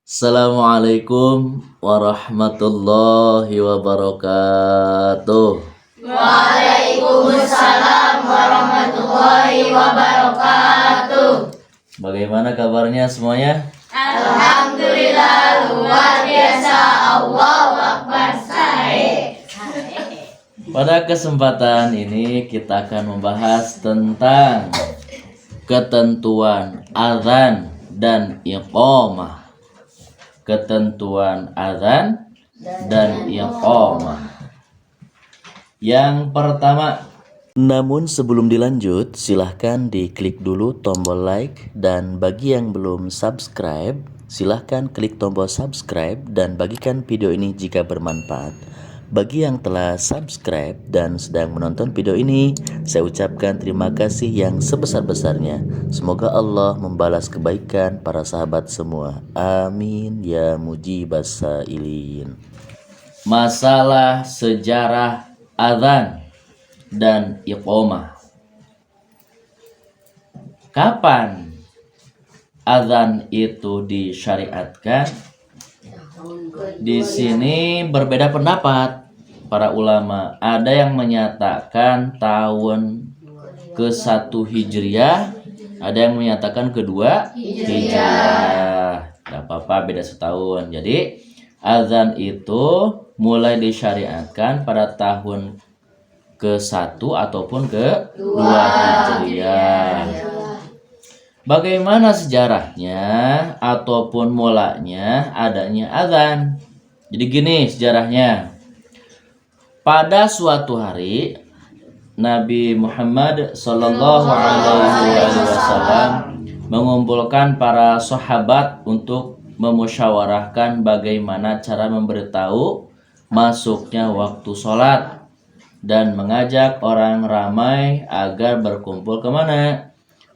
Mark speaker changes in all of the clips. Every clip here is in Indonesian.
Speaker 1: Assalamualaikum warahmatullahi wabarakatuh.
Speaker 2: Waalaikumsalam warahmatullahi wabarakatuh.
Speaker 1: Bagaimana kabarnya semuanya?
Speaker 2: Alhamdulillah luar biasa. Allahu Akbar. Sahih.
Speaker 1: Pada kesempatan ini kita akan membahas tentang ketentuan azan dan iqamah. Ketentuan azan dan iqamah. Yang pertama, namun sebelum dilanjut, silahkan diklik dulu tombol like, dan bagi yang belum subscribe, silahkan klik tombol subscribe dan bagikan video ini jika bermanfaat. Bagi yang telah subscribe dan sedang menonton video ini, saya ucapkan terima kasih yang sebesar-besarnya. Semoga Allah membalas kebaikan para sahabat semua. Amin ya mujibas sailin. Masalah sejarah azan dan iqamah. Kapan azan itu disyariatkan? Di sini berbeda pendapat para ulama. Ada yang menyatakan tahun ke-1 Hijriah, ada yang menyatakan kedua Hijriah. Gak apa-apa, beda setahun. Jadi azan itu mulai disyariatkan pada tahun ke-1 ataupun ke-2 Hijriah. Bagaimana sejarahnya ataupun mulanya adanya azan? Jadi gini sejarahnya. Pada suatu hari Nabi Muhammad Sallallahu Alaihi Wasallam mengumpulkan para sahabat untuk memusyawarahkan bagaimana cara memberitahu masuknya waktu sholat dan mengajak orang ramai agar berkumpul kemana?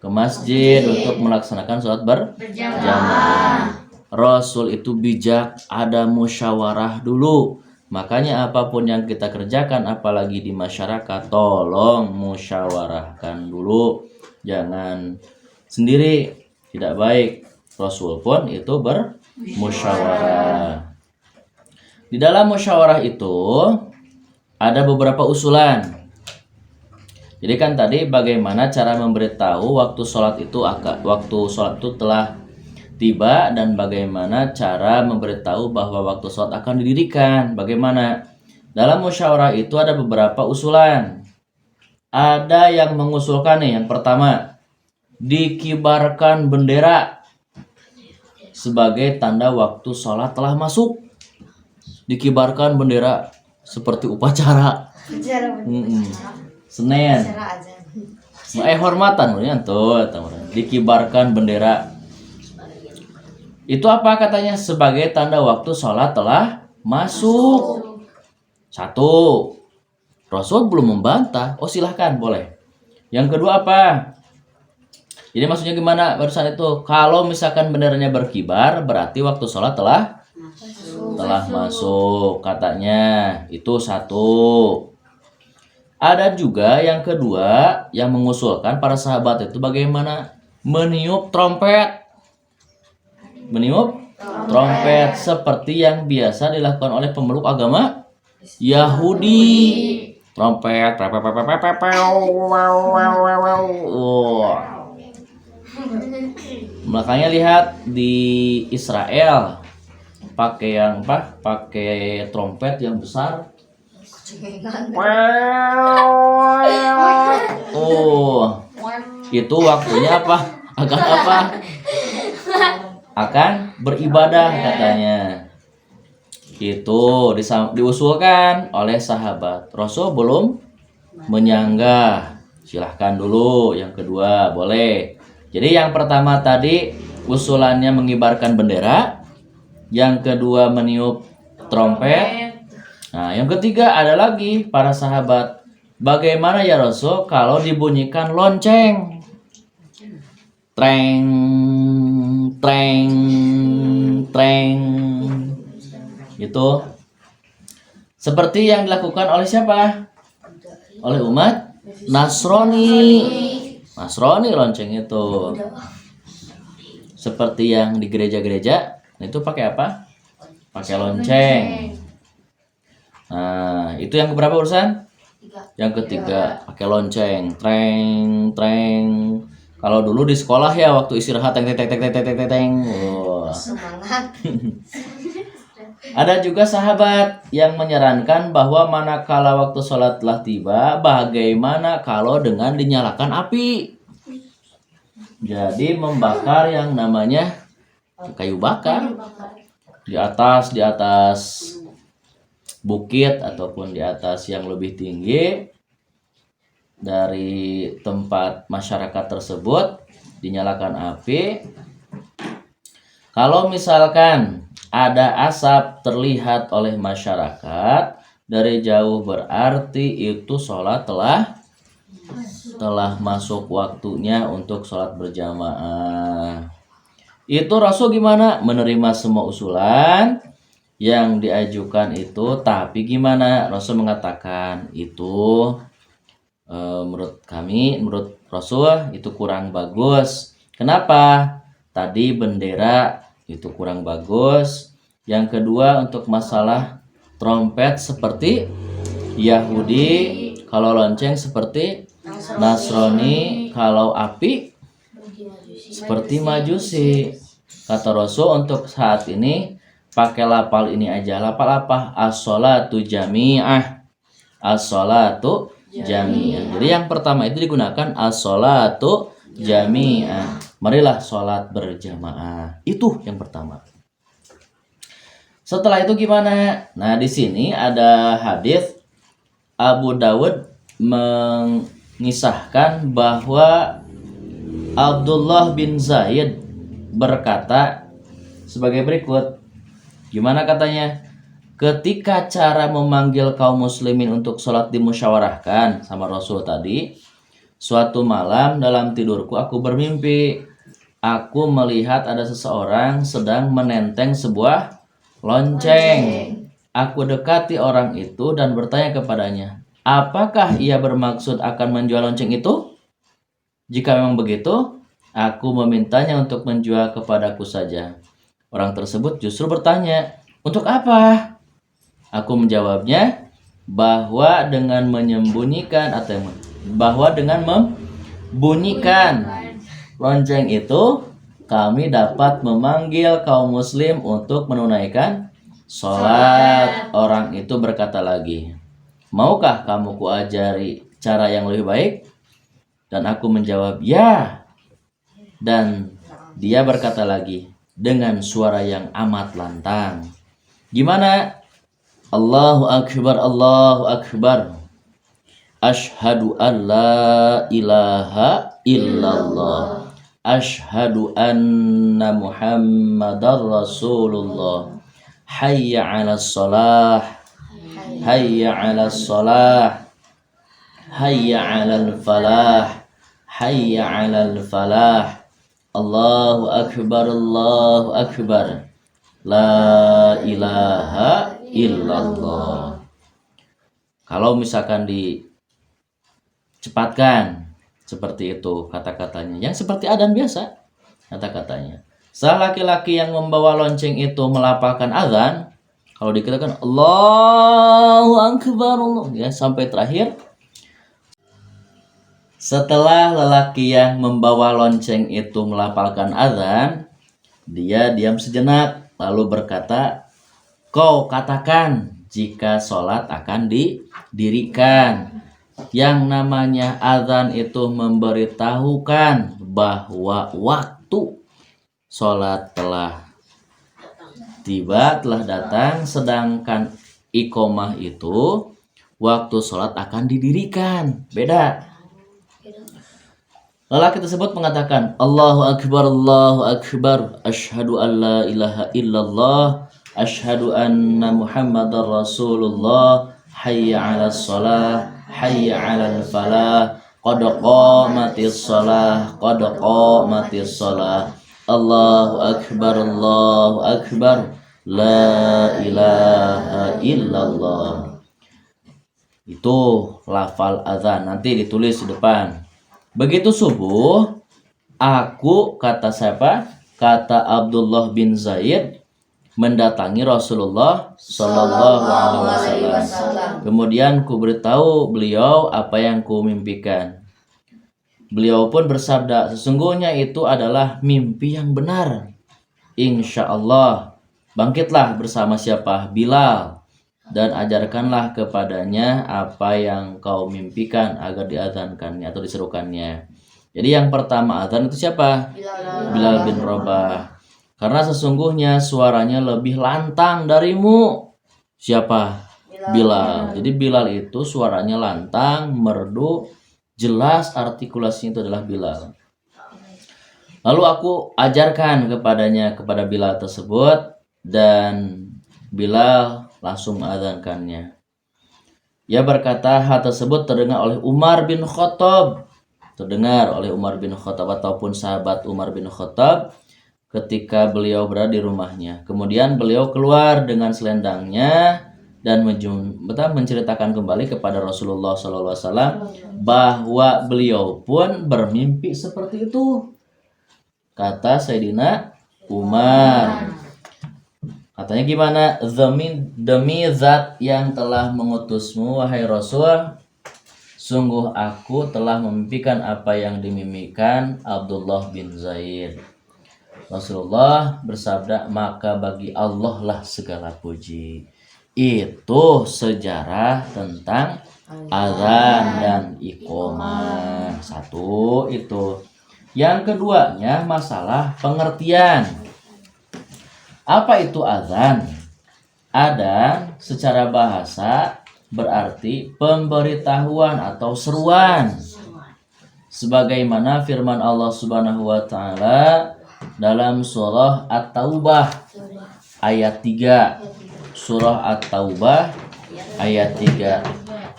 Speaker 1: Ke masjid untuk melaksanakan sholat berjamaah. Rasul itu bijak, ada musyawarah dulu. Makanya apapun yang kita kerjakan, apalagi di masyarakat, tolong musyawarahkan dulu. Jangan sendiri, tidak baik. Rasul pun itu bermusyawarah. Di dalam musyawarah itu ada beberapa usulan. Jadi kan tadi bagaimana cara memberitahu waktu sholat itu telah tiba, dan bagaimana cara memberitahu bahwa waktu sholat akan didirikan. Bagaimana? Dalam musyawarah itu ada beberapa usulan. Ada yang mengusulkan nih, yang pertama, dikibarkan bendera sebagai tanda waktu sholat telah masuk. Dikibarkan bendera seperti upacara. Senin. Hormatan tuh, dikibarkan bendera. Itu apa katanya? Sebagai tanda waktu sholat telah masuk. Satu. Rasul belum membantah. Oh silahkan, boleh. Yang kedua apa? Jadi maksudnya gimana barusan itu? Kalau misalkan benderanya berkibar, berarti waktu sholat telah masuk katanya. Itu satu. Ada juga yang kedua yang mengusulkan para sahabat itu bagaimana meniup trompet. Meniup trompet seperti yang biasa dilakukan oleh pemeluk agama Yahudi. Trompet. Makanya lihat di Israel pakai trompet yang besar. Itu waktunya apa? Akan beribadah katanya. Itu diusulkan oleh sahabat. Rasul belum menyanggah. Silahkan dulu. Yang kedua boleh. Jadi yang pertama tadi usulannya mengibarkan bendera. Yang kedua meniup trompet. Nah, yang ketiga ada lagi para sahabat. Bagaimana ya Rasul kalau dibunyikan lonceng? Treng, treng, treng. Itu seperti yang dilakukan oleh siapa? Oleh umat Nasrani. Nasrani lonceng itu. Seperti yang di gereja-gereja Nah, itu pakai apa? Pakai lonceng. Nah, itu yang keberapa urusan? Yang ketiga, pakai lonceng. Treng, treng. Kalau dulu di sekolah ya waktu istirahat teng teng teng teng teng teng teng. Wah.
Speaker 2: Semangat.
Speaker 1: Ada juga sahabat yang menyarankan bahwa manakala waktu sholat telah tiba, bagaimana kalau dengan dinyalakan api? Jadi membakar yang namanya kayu bakar di atas bukit ataupun di atas yang lebih tinggi dari tempat masyarakat tersebut, dinyalakan api. Kalau misalkan ada asap terlihat oleh masyarakat dari jauh, berarti itu sholat telah masuk waktunya untuk sholat berjamaah. Itu Rasul gimana? Menerima semua usulan yang diajukan itu, tapi gimana? Rasul mengatakan itu menurut Rasul itu kurang bagus. Kenapa? Tadi bendera itu kurang bagus. Yang kedua, untuk masalah trompet seperti Yahudi, kalau lonceng seperti Nasrani, kalau api seperti Majusi. Kata Rasul untuk saat ini pakai lapal ini aja. Lapal apa? As-sholatu jami'ah. As-sholatu jami'ah. Jadi yang pertama itu digunakan as-sholatu jami'ah. Marilah sholat berjamaah. Itu yang pertama. Setelah itu gimana? Nah, di sini ada hadis Abu Dawud mengisahkan bahwa Abdullah bin Zaid berkata sebagai berikut. Gimana katanya? Ketika cara memanggil kaum muslimin untuk sholat dimusyawarahkan sama Rasul tadi, suatu malam dalam tidurku aku bermimpi. Aku melihat ada seseorang sedang menenteng sebuah lonceng. Aku dekati orang itu dan bertanya kepadanya, apakah ia bermaksud akan menjual lonceng itu? Jika memang begitu, aku memintanya untuk menjual kepadaku saja. Orang tersebut justru bertanya, untuk apa? Aku menjawabnya bahwa dengan membunyikan lonceng itu, kami dapat memanggil kaum muslim untuk menunaikan sholat. Orang itu berkata lagi, maukah kamu kuajari cara yang lebih baik? Dan aku menjawab, ya. Dan dia berkata lagi dengan suara yang amat lantang, gimana? Allahu Akbar, Allahu Akbar. Ashhadu an la ilaha illallah. Ashhadu anna Muhammadar Rasulullah. Hayya 'alas shalah. Hayya 'alas shalah. Hayya 'alal falah. Hayya 'alal falah. Allahu Akbar, Allahu Akbar. La ilaha illallah. Kalau misalkan dicepatkan seperti itu kata-katanya, yang seperti adzan biasa kata-katanya. Salah laki-laki yang membawa lonceng itu melafalkan adzan, kalau dikatakan Allahu Akbar, Allah, ya, sampai terakhir. Setelah lelaki yang membawa lonceng itu melafalkan adzan, dia diam sejenak lalu berkata, kau katakan jika sholat akan didirikan. Yang namanya azan itu memberitahukan bahwa waktu sholat telah tiba, telah datang. Sedangkan iqomah itu waktu sholat akan didirikan. Beda. Lelaki tersebut mengatakan, Allahu Akbar, Allahu Akbar. Ashhadu an la ilaha illallah. Ashhadu anna Muhammadar Rasulullah. Hayya 'alas shalah. Hayya 'alal falah. Qad qamatis shalah. Qad qamatis shalah. Allahu Akbar, Allahu Akbar. La ilaha illallah. Itu lafal azan. Nanti ditulis di depan. Begitu subuh, aku, kata siapa? Kata Abdullah bin Zaid, mendatangi Rasulullah Shallallahu Alaihi Wasallam. Kemudian ku beritahu beliau apa yang ku mimpikan. Beliau pun bersabda, sesungguhnya itu adalah mimpi yang benar. Insya Allah, bangkitlah bersama siapa? Bilal. Dan ajarkanlah kepadanya apa yang kau mimpikan agar diadzankannya atau diserukannya. Jadi yang pertama adzan itu siapa? Bilal bin Rabah. Karena sesungguhnya suaranya lebih lantang darimu. Siapa? Bilal. Jadi Bilal itu suaranya lantang, merdu, jelas artikulasinya itu adalah Bilal. Lalu aku ajarkan kepada Bilal tersebut dan Bilal langsung menadzankannya. Ia berkata hal tersebut terdengar oleh Umar bin Khattab. Ataupun sahabat Umar bin Khattab ketika beliau berada di rumahnya. Kemudian beliau keluar dengan selendangnya dan menceritakan kembali kepada Rasulullah SAW bahwa beliau pun bermimpi seperti itu. Kata Sayyidina Umar. Katanya gimana? Demi zat yang telah mengutusmu wahai Rasul, sungguh aku telah memimpikan apa yang dimimpikan Abdullah bin Zaid. Rasulullah bersabda, maka bagi Allah lah segala puji. Itu sejarah tentang azan dan iqomah. Satu itu. Yang keduanya masalah pengertian. Apa itu azan? Adzan secara bahasa berarti pemberitahuan atau seruan. Sebagaimana firman Allah Subhanahu wa taala dalam surah At-Taubah ayat 3. Surah At-Taubah ayat 3.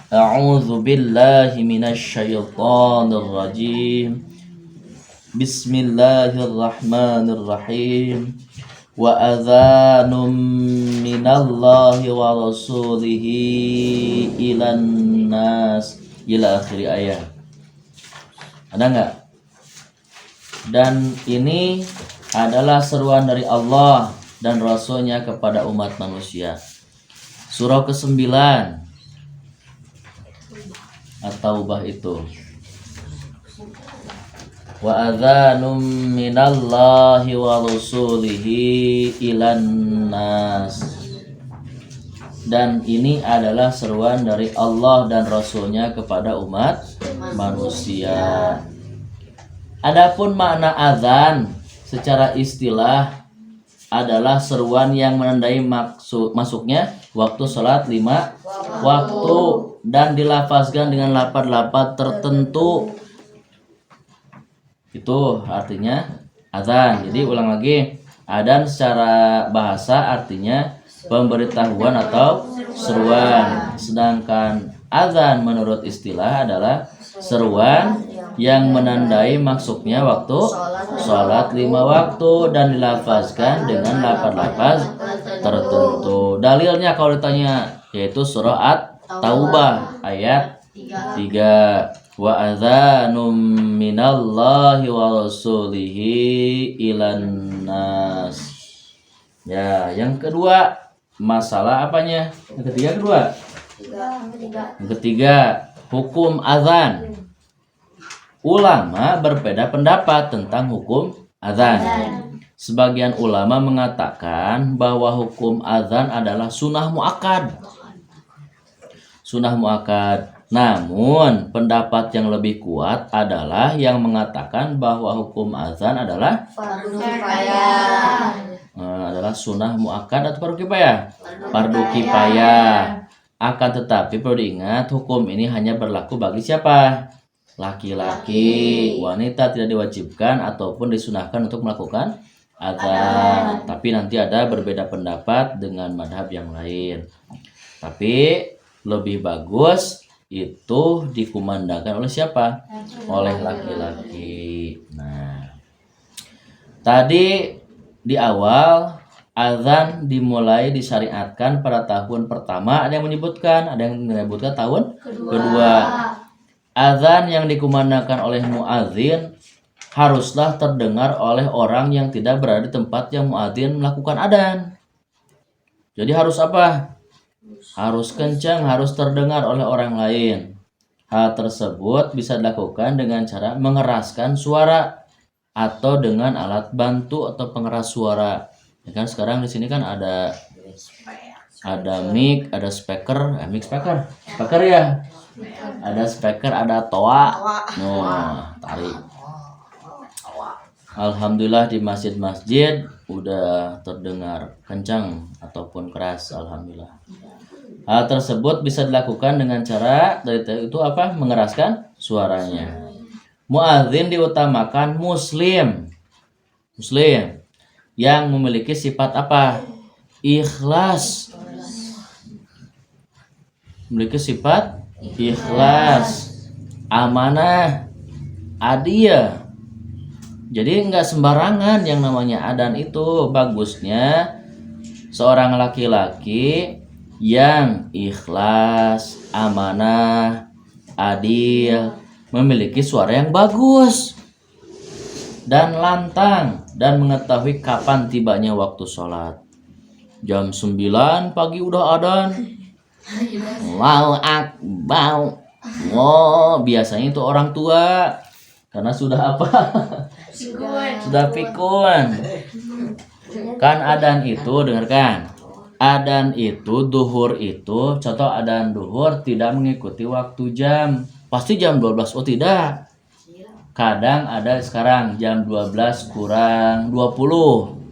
Speaker 1: A'udzu billahi minasyaitonir rajim. Bismillahirrahmanirrahim. Wa adzanum minallahi wa rasulihi ilan nas ila akhir ayat. Ada enggak? Dan ini adalah seruan dari Allah dan Rasulnya kepada umat manusia. Surah ke-9 At-Taubah itu. Wa adzanum minallahi wa rasulihi ilan nas. Dan ini adalah seruan dari Allah dan Rasulnya kepada umat manusia. Adapun makna azan secara istilah adalah seruan yang menandai masuknya waktu sholat 5 waktu dan dilafazkan dengan lafaz-lafaz tertentu. Itu artinya azan. Jadi ulang lagi, adzan secara bahasa artinya pemberitahuan atau seruan. Sedangkan azan menurut istilah adalah seruan yang menandai masuknya waktu sholat 5 waktu dan dilafazkan dengan lafaz-lafaz tertentu. Dalilnya kalau ditanya yaitu surah At-Taubah ayat 3. Wa adzanum minallahi wa rasulihi ilan nas. Ya, yang kedua masalah apanya? Yang ketiga Yang ketiga hukum azan. Ulama berbeda pendapat tentang hukum azan. Sebagian ulama mengatakan bahwa hukum azan adalah sunnah muakkad. Namun pendapat yang lebih kuat adalah yang mengatakan bahwa hukum azan adalah
Speaker 2: fardu kifayah.
Speaker 1: Adalah sunnah muakkad atau fardu kifayah? Fardu kifayah. Akan tetapi perlu diingat hukum ini hanya berlaku bagi siapa? Laki-laki. Wanita tidak diwajibkan ataupun disunahkan untuk melakukan azan. Tapi nanti ada berbeda pendapat dengan madhab yang lain. Tapi lebih bagus itu dikumandangkan oleh siapa? Oleh laki-laki. Nah, tadi di awal azan dimulai disyariatkan pada tahun pertama. Ada yang menyebutkan tahun kedua. Azan yang dikumandangkan oleh muadzin haruslah terdengar oleh orang yang tidak berada di tempat yang muadzin melakukan adzan. Jadi harus apa? Harus kencang, harus terdengar oleh orang lain. Hal tersebut bisa dilakukan dengan cara mengeraskan suara atau dengan alat bantu atau pengeras suara. Ya kan sekarang di sini kan ada mic, ada speaker, speaker ya. Ada speaker, ada toa. Tarik. Alhamdulillah di masjid-masjid udah terdengar kencang ataupun keras, alhamdulillah. Hal tersebut bisa dilakukan dengan cara itu apa? Mengeraskan suaranya. Muadzin diutamakan muslim yang memiliki sifat apa? Ikhlas. Memiliki sifat ikhlas, amanah, adil. Jadi nggak sembarangan yang namanya adzan itu. Bagusnya seorang laki-laki yang ikhlas, amanah, adil, memiliki suara yang bagus dan lantang dan mengetahui kapan tibanya waktu sholat. Jam 9 pagi udah adzan. Allahu Akbar. Biasanya itu orang tua karena sudah apa? Sudah pikun. Kan adzan itu, dengarkan. Adzan itu duhur itu, contoh adzan duhur tidak mengikuti waktu jam. Pasti jam 12. Oh tidak. Kadang ada sekarang jam 12 kurang 20.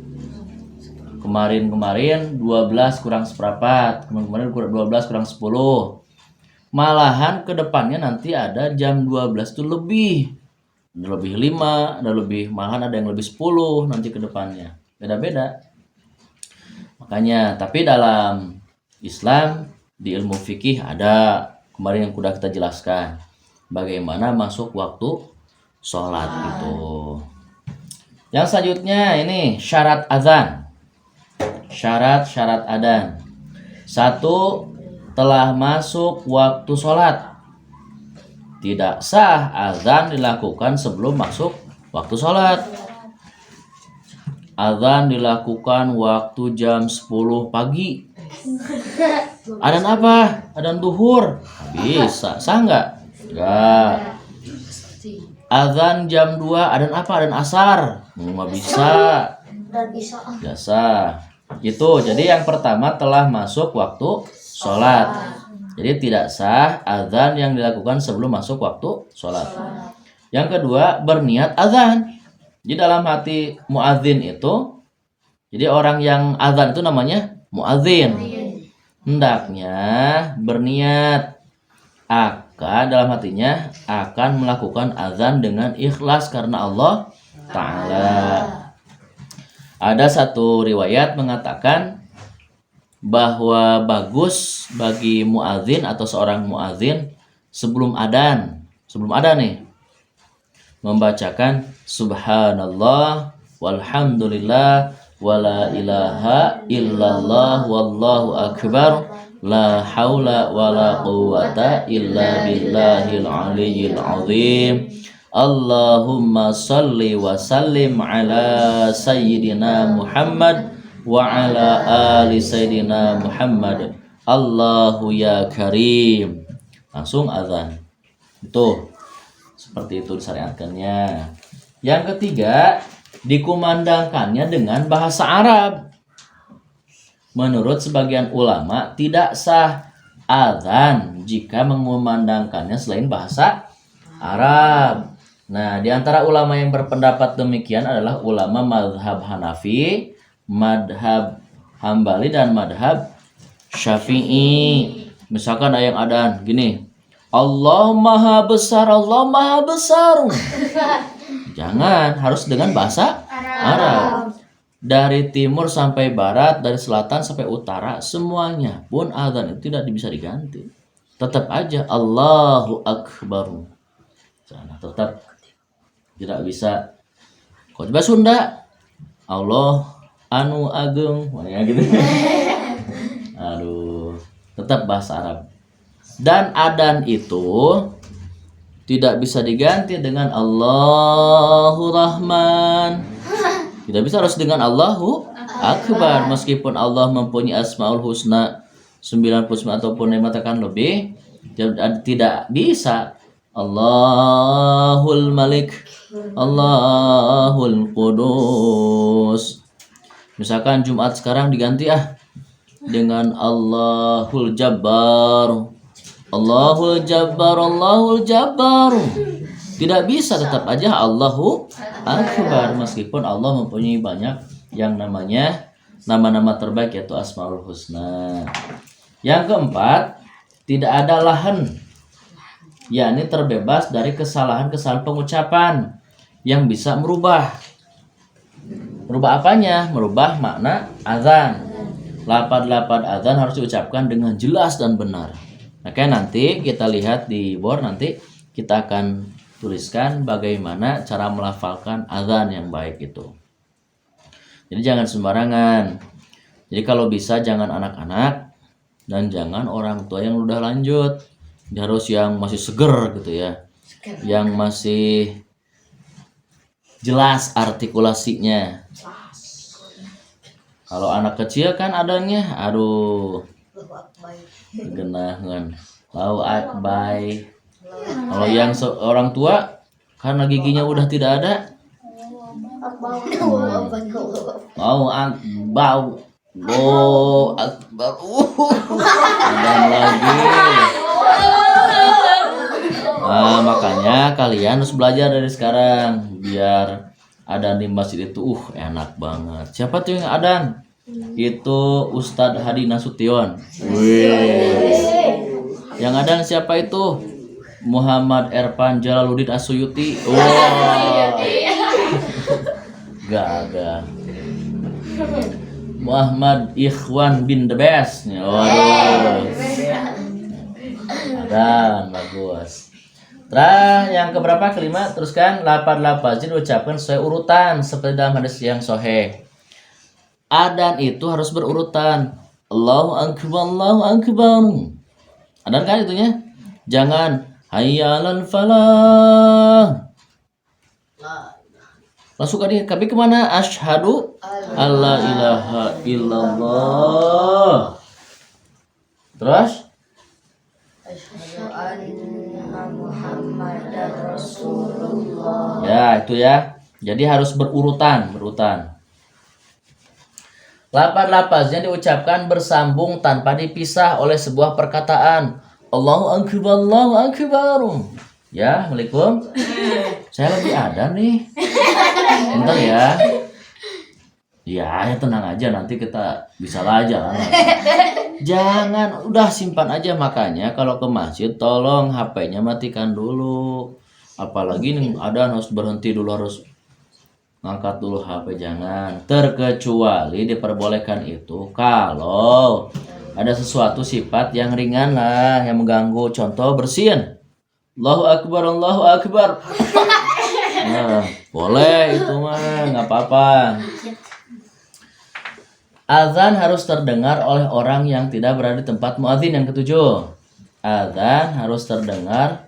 Speaker 1: Kemarin 12 kurang seperempat. Kemarin 12 kurang 10. Malahan ke depannya nanti ada jam 12 itu lebih. Ada lebih 5, ada lebih, malahan ada yang lebih 10 nanti ke depannya. Beda-beda. Makanya, tapi dalam Islam di ilmu fikih ada kemarin yang sudah kita jelaskan bagaimana masuk waktu sholat itu. Yang selanjutnya ini syarat azan. Syarat-syarat adzan. 1. Telah masuk waktu sholat. Tidak sah azan dilakukan sebelum masuk waktu sholat. Azan dilakukan waktu jam 10 pagi. Adzan apa? Adzan duhur. Bisa. Sah nggak? Nggak. Azan jam 2. Adzan apa? Adzan asar. Nggak bisa. Nggak sah. Itu. Jadi yang pertama telah masuk waktu sholat. Jadi tidak sah azan yang dilakukan sebelum masuk waktu sholat. Yang kedua, berniat azan. Jadi dalam hati muadzin itu, jadi orang yang azan itu namanya muadzin. Hendaknya berniat akan dalam hatinya akan melakukan azan dengan ikhlas karena Allah Ta'ala. Ada satu riwayat mengatakan bahwa bagus bagi muadzin atau seorang muadzin sebelum adzan nih membacakan subhanallah walhamdulillah wala ilaha illallah wallahu akbar la haula wala quwata illa billahil aliyyil azim Allahumma salli wa sallim ala sayyidina Muhammad wa ala ali sayyidina Muhammad Allahu ya karim. Langsung azan. Itu seperti itu disyariatkannya. Yang ketiga, dikumandangkannya dengan bahasa Arab. Menurut sebagian ulama tidak sah azan jika mengumandangkannya selain bahasa Arab. Nah, di antara ulama yang berpendapat demikian adalah ulama mazhab Hanafi, madhab Hambali, dan madhab Syafi'i. Misalkan ada yang adzan gini, Allah maha besar, Allah maha besar. Jangan, harus dengan bahasa Arab. Dari timur sampai barat, dari selatan sampai utara, semuanya pun adzan itu tidak bisa diganti. Tetap aja Allahu Akbar. Nah, tetap tidak bisa. Kau coba Sunda, Allah anu agung, mana gitu. Aduh, tetap bahasa Arab. Dan adzan itu tidak bisa diganti dengan Allahu Rahman. Tidak bisa, harus dengan Allahu akbar. Meskipun Allah mempunyai asmaul husna 99 ataupun yang mengatakan lebih, tidak bisa. Allahul Malik, Allahul Qudus. Misalkan Jumat sekarang diganti dengan Allahul Jabbar. Allahul Jabbar, Allahul Jabbar. Tidak bisa, tetap aja Allahu Akbar. Meskipun Allah mempunyai banyak yang namanya nama-nama terbaik, yaitu Asmaul Husna. Yang keempat, tidak ada lahan, yakni terbebas dari kesalahan-kesalahan pengucapan yang bisa merubah apanya? Merubah makna azan. Lafaz-lafaz azan harus diucapkan dengan jelas dan benar. Oke, nanti kita lihat di board, nanti kita akan tuliskan bagaimana cara melafalkan azan yang baik itu. Jadi jangan sembarangan. Jadi kalau bisa jangan anak-anak dan jangan orang tua yang udah lanjut. Dia harus yang masih seger gitu ya. Yang masih jelas artikulasinya. Kalau anak kecil kan adanya, aduh, genahan, lau akbai. Kalau yang orang tua karena giginya udah tidak ada, mau akbau, bo akbar, ada lagi. Nah, makanya kalian harus belajar dari sekarang biar adan di masjid itu enak banget. Siapa tuh yang adan? Itu Ustadz Hadi Nasution. Wih. Yang adan siapa itu? Muhammad Erpan Jalaluddin Asuyuti. Wah. Gagah. Muhammad Ikhwan bin The Best. Waduh. Dan bagus. Yang keberapa? Kelima, teruskan lafaz-lafaz diucapkan sesuai urutan seperti dalam hadis yang sahih. Adan itu harus berurutan. Allahu akbar, Allahu akbar. Adan kan itunya? Jangan hayyalan falah. Langsung tapi kemana? Asyhadu alla ilaha illallah. Terus? Ya, itu ya. Jadi harus berurutan. Lafaz-lafaznya diucapkan bersambung tanpa dipisah oleh sebuah perkataan. Allahu akbar, Allahu akbar. Ya, Assalamualaikum. Saya lagi ada nih. Bentar ya. Ya, tenang aja, nanti kita bisa lah jalan. Jangan, udah simpan aja. Makanya kalau ke masjid tolong HP-nya matikan dulu. Apalagi nih ada harus berhenti dulu, harus ngangkat dulu HP, jangan. Terkecuali diperbolehkan itu kalau ada sesuatu sifat yang ringan lah, yang mengganggu. Contoh bersin. Allahu akbar, Allahu akbar. Nah, boleh itu mah, nggak apa-apa. Azan harus terdengar oleh orang yang tidak berada di tempat muadzin. Yang ketujuh, azan harus terdengar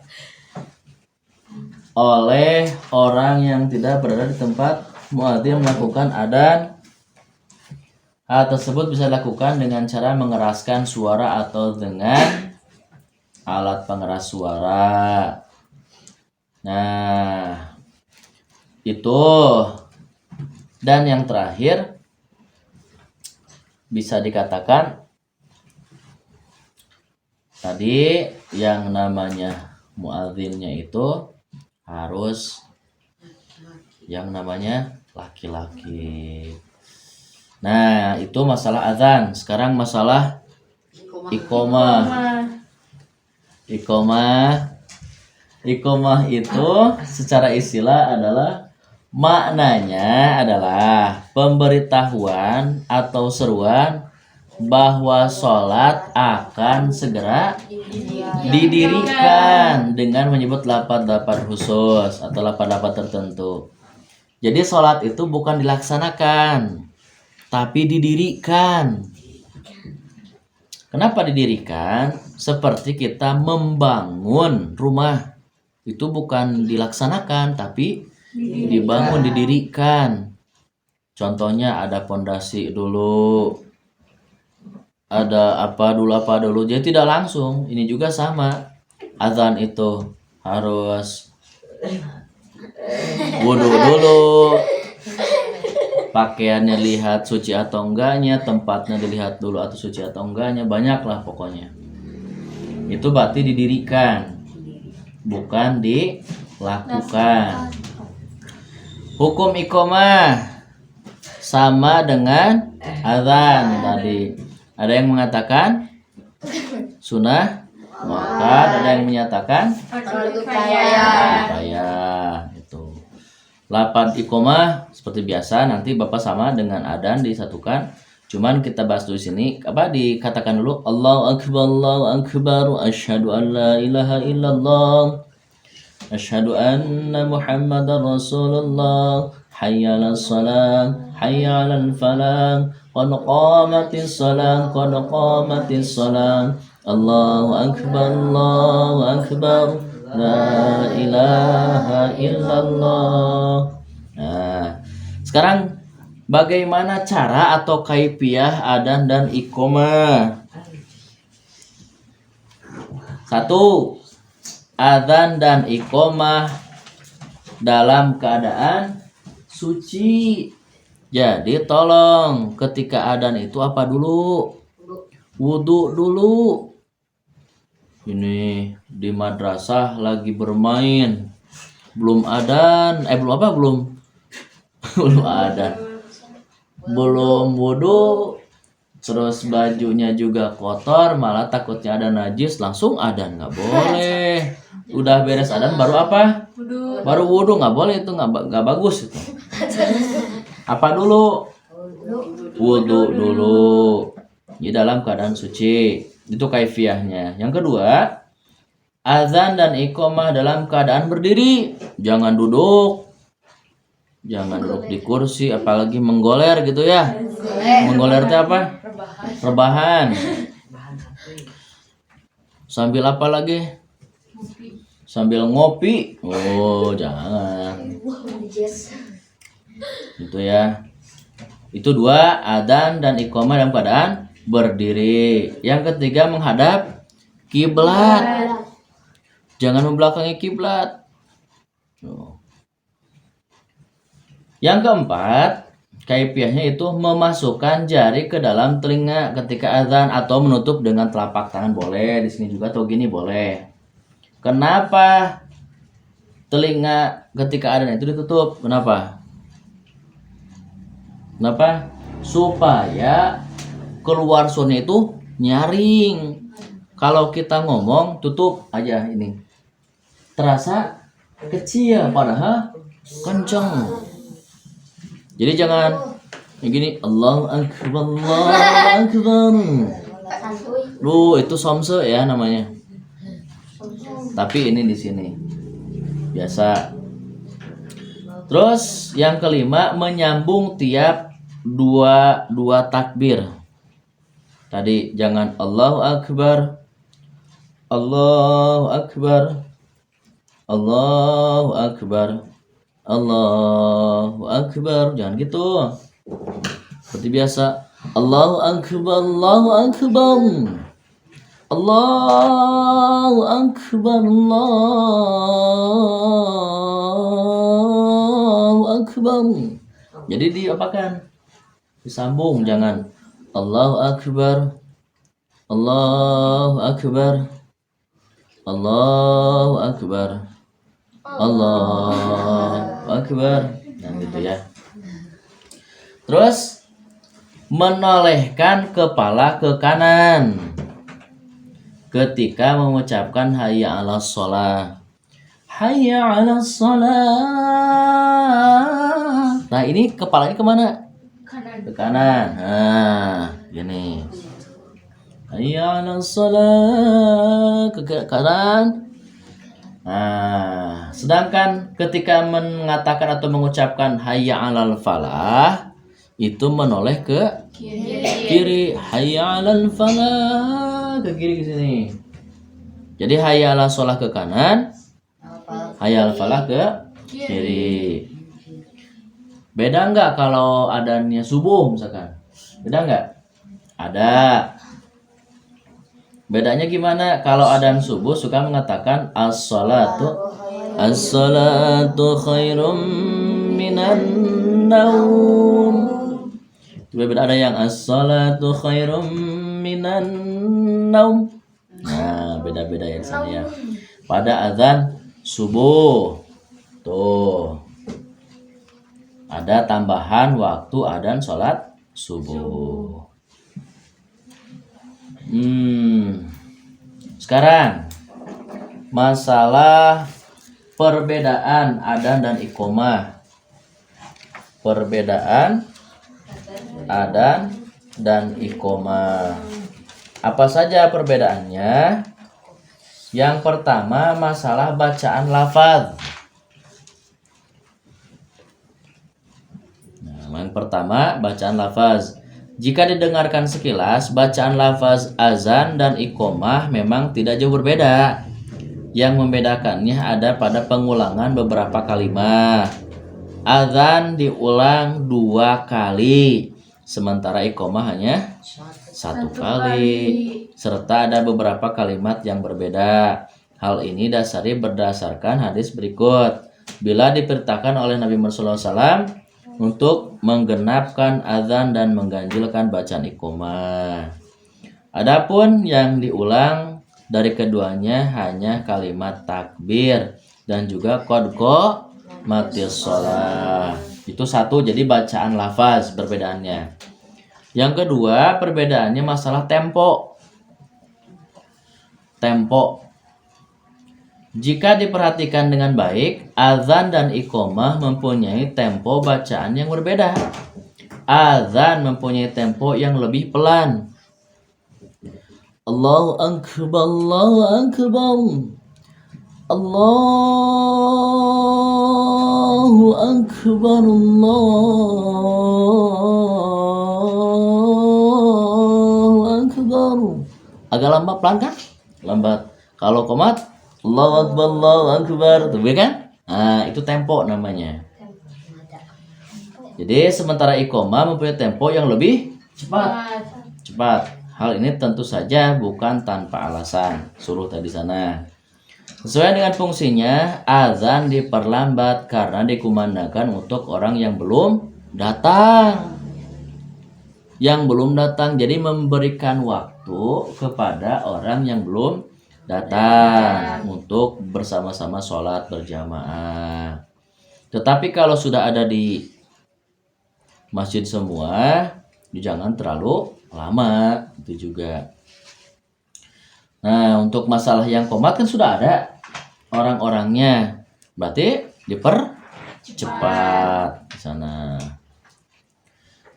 Speaker 1: oleh orang yang tidak berada di tempat muadzin melakukan adzan. Hal tersebut bisa dilakukan dengan cara mengeraskan suara atau dengan alat pengeras suara. Nah, itu. Dan yang terakhir, bisa dikatakan tadi yang namanya muadzinnya itu harus yang namanya laki-laki. Nah, itu masalah azan. Sekarang masalah iqomah. Iqomah itu secara istilah adalah maknanya adalah pemberitahuan atau seruan bahwa sholat akan segera didirikan dengan menyebut lafaz-lafaz khusus atau lafaz-lafaz tertentu. Jadi sholat itu bukan dilaksanakan, tapi didirikan. Kenapa didirikan? Seperti kita membangun rumah. Itu bukan dilaksanakan, tapi dibangun, didirikan. Contohnya ada pondasi dulu, ada apa dulu. Jadi tidak langsung. Ini juga sama. Azan itu harus wudhu dulu, pakaiannya lihat suci atau enggaknya, tempatnya dilihat dulu atau suci atau enggaknya, banyaklah pokoknya. Itu berarti didirikan, bukan dilakukan. Hukum iqomah sama dengan azan tadi. Ada yang mengatakan sunnah muakkad, ada yang menyatakan
Speaker 2: Fardu kifayah.
Speaker 1: kifayah. Itu. Lapan iqomah seperti biasa nanti Bapak sama dengan adzan disatukan. Cuman kita bahas dulu sini dikatakan dulu Allahu akbar asyhadu an la ilaha illallah asyhadu anna muhammadar rasulullah hayya 'alas shalah hayya 'alal falah qad qamatis salah Allahu akbar la ilaha illallah. Nah, sekarang bagaimana cara atau kaifiah adzan dan iqomah? 1. Adzan dan iqomah dalam keadaan suci. Jadi tolong ketika adzan itu apa dulu? Wudu dulu. Ini di madrasah lagi bermain. Belum adzan, belum adzan. Belum wudu, terus bajunya juga kotor, malah takutnya ada najis, langsung adzan nggak boleh. Udah beres adzan baru apa? Baru wudu, nggak boleh, itu nggak bagus itu. Apa dulu? Wudu dulu. Di dalam keadaan suci. Itu kaifiahnya. Yang kedua, azan dan iqomah dalam keadaan berdiri. Jangan duduk. Jangan duduk di kursi, apalagi menggoler gitu ya. Menggoler itu apa? Rebahan. Sambil apa lagi? Sambil ngopi. Oh, jangan. Itu ya. Itu 2, adzan dan iqomah dalam keadaan berdiri. Yang ketiga, menghadap kiblat. Jangan membelakangi kiblat. Yang keempat, kaifiahnya itu memasukkan jari ke dalam telinga ketika azan atau menutup dengan telapak tangan boleh. Di sini juga atau gini boleh. Kenapa telinga ketika azan itu ditutup? Kenapa? Supaya keluar suaranya itu nyaring. Kalau kita ngomong tutup aja ini, terasa kecil padahal kenceng. Jadi jangan kayak gini, Allahu akbar. Itu somse ya namanya. Tapi ini di sini biasa. Terus yang kelima, menyambung tiap dua takbir. Tadi jangan Allahu akbar, Allahu akbar, Allahu akbar, Allahu akbar. Jangan gitu. Seperti biasa, Allahu akbar, Allahu akbar, Allahu akbar, Allahu akbar. Jadi diapakan? Disambung, jangan Allahu akbar, Allahu akbar, Allahu akbar, Allahu akbar. Nah gitu ya. Terus menolehkan kepala ke kanan ketika mengucapkan hayya 'alas shalah. Hayya 'alas shalah. Nah ini kepalanya kemana? Ke kanan. Nah gini. Hayya 'alas shalah, ke kanan. Nah, sedangkan ketika mengatakan atau mengucapkan hayya 'alal falah itu menoleh ke kiri. Hayya 'alal falah ke kiri ke sini. Jadi hayya 'alas shalah ke kanan, hayya 'alal falah ke kiri. Beda nggak kalau adanya subuh misalkan? Beda nggak? Ada. Bedanya gimana? Kalau adzan subuh suka mengatakan as-salatu khairum minan naum. Beda ada yang as-salatu khairum minan naum. Nah, beda-beda ya sana ya. Pada adzan subuh tuh ada tambahan waktu adzan sholat subuh. Sekarang masalah perbedaan adzan dan iqomah. Perbedaan adzan dan iqomah. Apa saja perbedaannya? Yang pertama masalah bacaan lafaz. Nah, yang pertama bacaan lafaz. Jika didengarkan sekilas, bacaan lafaz azan dan iqomah memang tidak jauh berbeda. Yang membedakannya ada pada pengulangan beberapa kalimat. Azan diulang 2 kali, sementara iqomah hanya 1 kali. Serta ada beberapa kalimat yang berbeda. Hal ini berdasarkan hadis berikut. Bila diperintahkan oleh Nabi Muhammad SAW untuk menggenapkan azan dan mengganjilkan bacaan iqomah. Adapun yang diulang dari keduanya hanya kalimat takbir dan juga qad qamatis shalah. Itu satu, jadi bacaan lafaz perbedaannya. Yang kedua perbedaannya masalah tempo. Jika diperhatikan dengan baik, azan dan iqomah mempunyai tempo bacaan yang berbeda. Azan mempunyai tempo yang lebih pelan. Allahu akbar, Allahu akbar. Allahu akbar, Allahu akbar. Agak lambat, pelan kan? Lambat. Kalau qomat Allahu akbar, Allahu akbar, tuh kan? Nah, itu tempo namanya. Jadi sementara iqomah mempunyai tempo yang lebih cepat. Hal ini tentu saja bukan tanpa alasan. Suruh tadi sana. Sesuai dengan fungsinya, azan diperlambat karena dikumandangkan untuk orang yang belum datang. Jadi memberikan waktu kepada orang yang belum datang untuk bersama-sama sholat berjamaah. Tetapi kalau sudah ada di masjid semua, jangan terlalu lama, itu juga. Nah, untuk masalah yang qomat kan sudah ada orang-orangnya, berarti dipercepat di sana.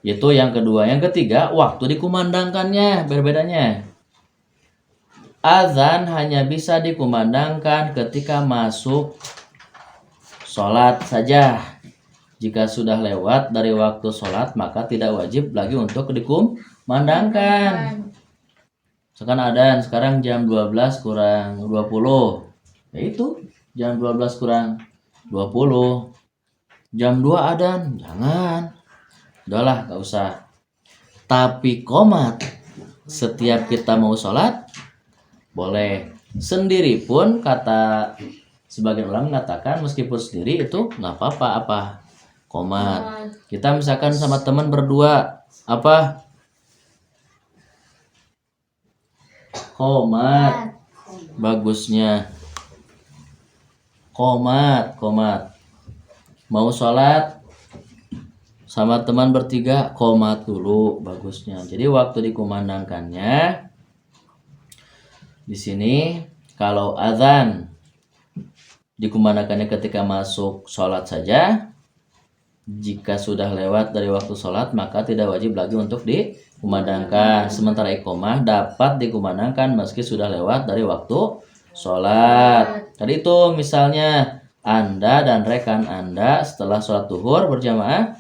Speaker 1: Itu yang kedua. Yang ketiga, waktu dikumandangkannya berbedanya. Azan hanya bisa dikumandangkan ketika masuk sholat saja. Jika sudah lewat dari waktu sholat, maka tidak wajib lagi untuk dikumandangkan. Misalkan adzan sekarang jam 12 kurang 20. Ya itu, jam 12 kurang 20. Jam 2 adzan, jangan. Udahlah, gak usah. Tapi qomat, setiap kita mau sholat, boleh. Sendiri pun kata sebagian ulama mengatakan meskipun sendiri itu nggak apa-apa qomat. Kita misalkan sama teman berdua qomat. Bagusnya qomat. Mau sholat sama teman bertiga qomat dulu bagusnya. Jadi waktu dikumandangkannya di sini kalau azan dikumandangkannya ketika masuk sholat saja. Jika sudah lewat dari waktu sholat maka tidak wajib lagi untuk dikumandangkan. Sementara iqomah dapat dikumandangkan meski sudah lewat dari waktu sholat. Tadi itu misalnya Anda dan rekan Anda setelah sholat zuhur berjamaah,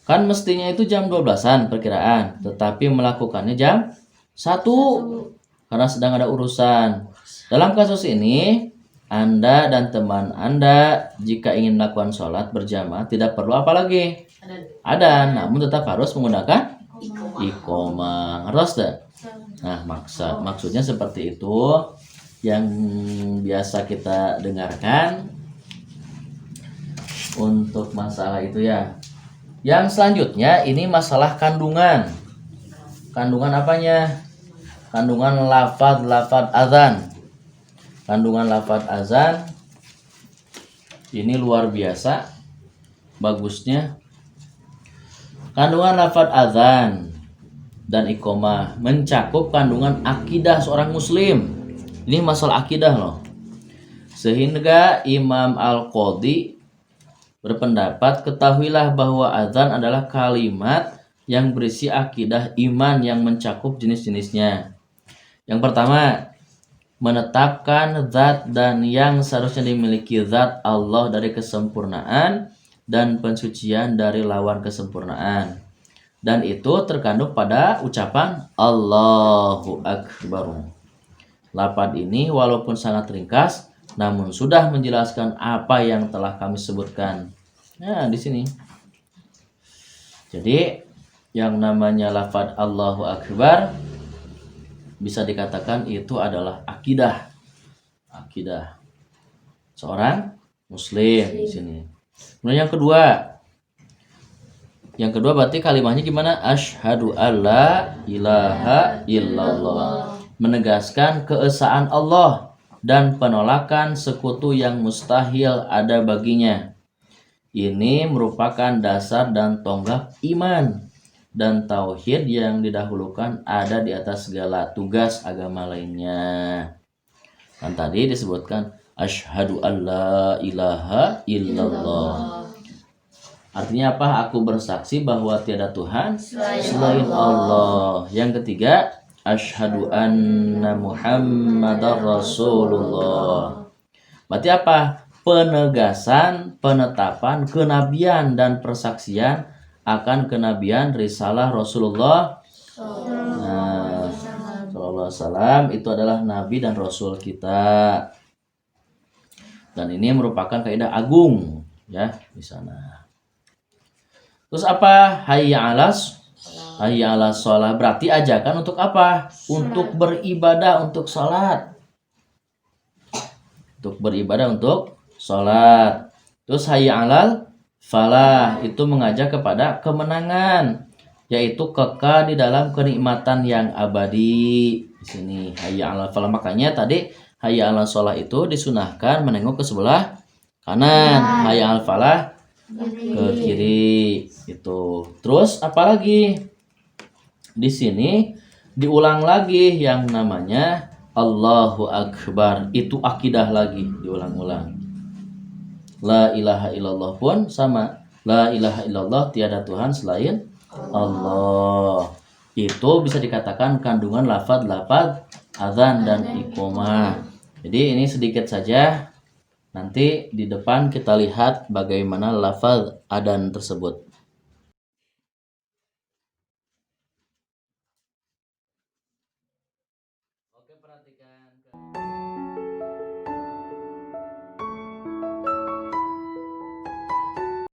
Speaker 1: kan mestinya itu jam 12-an perkiraan, tetapi melakukannya jam 1 karena sedang ada urusan. Dalam kasus ini Anda dan teman Anda jika ingin melakukan sholat berjamaah tidak perlu apa lagi? Adzan, namun tetap harus menggunakan iqomah. Ngertos tak? Nah, maksudnya seperti itu yang biasa kita dengarkan untuk masalah itu ya. Yang selanjutnya ini masalah kandungan. Kandungan apanya? Kandungan lafadz azan. Kandungan lafadz azan ini luar biasa bagusnya. Kandungan lafadz azan dan iqomah mencakup kandungan akidah seorang muslim. Ini masalah akidah loh. Sehingga Imam Al-Qadhi berpendapat, ketahuilah bahwa azan adalah kalimat yang berisi akidah iman yang mencakup jenis-jenisnya. Yang pertama, menetapkan zat dan yang seharusnya dimiliki zat Allah dari kesempurnaan dan pensucian dari lawan kesempurnaan. Dan itu terkandung pada ucapan Allahu Akbar. Lafaz ini walaupun sangat ringkas, namun sudah menjelaskan apa yang telah kami sebutkan. Nah, di sini. Jadi, yang namanya lafaz Allahu Akbar bisa dikatakan itu adalah akidah. Akidah seorang muslim di sini. Kemudian yang kedua berarti kalimatnya gimana? Asyhadu alla ilaha illallah. Menegaskan keesaan Allah dan penolakan sekutu yang mustahil ada baginya. Ini merupakan dasar dan tonggak iman dan tauhid yang didahulukan ada di atas segala tugas agama lainnya. Kan tadi disebutkan asyhadu alla ilaha illallah. Artinya apa? Aku bersaksi bahwa tiada Tuhan selain Allah. Yang ketiga, asyhadu anna Muhammadar Rasulullah. Berarti apa? Penegasan, penetapan kenabian dan persaksian akan kenabian risalah Rasulullah. Nah, sallallahu alaihi wasallam itu adalah nabi dan rasul kita. Dan ini merupakan kaidah agung ya di sana. Terus apa? Hayya 'alas shalah. Berarti ajakan untuk apa? Untuk beribadah, untuk sholat. Untuk beribadah, untuk sholat. Terus hayya 'alal falah itu mengajak kepada kemenangan, yaitu kekal di dalam kenikmatan yang abadi. Di sini hayya 'alal falah. Makanya tadi hayya 'alal shalah itu disunahkan menengok ke sebelah kanan, hayya 'alal falah ke kiri itu. Terus apalagi di sini diulang lagi yang namanya Allahu Akbar, itu akidah lagi diulang-ulang. La ilaha illallah pun sama, la ilaha illallah tiada Tuhan selain Allah. Itu bisa dikatakan kandungan lafaz azan dan iqomah. Jadi ini sedikit saja. Nanti di depan kita lihat bagaimana lafaz adzan tersebut.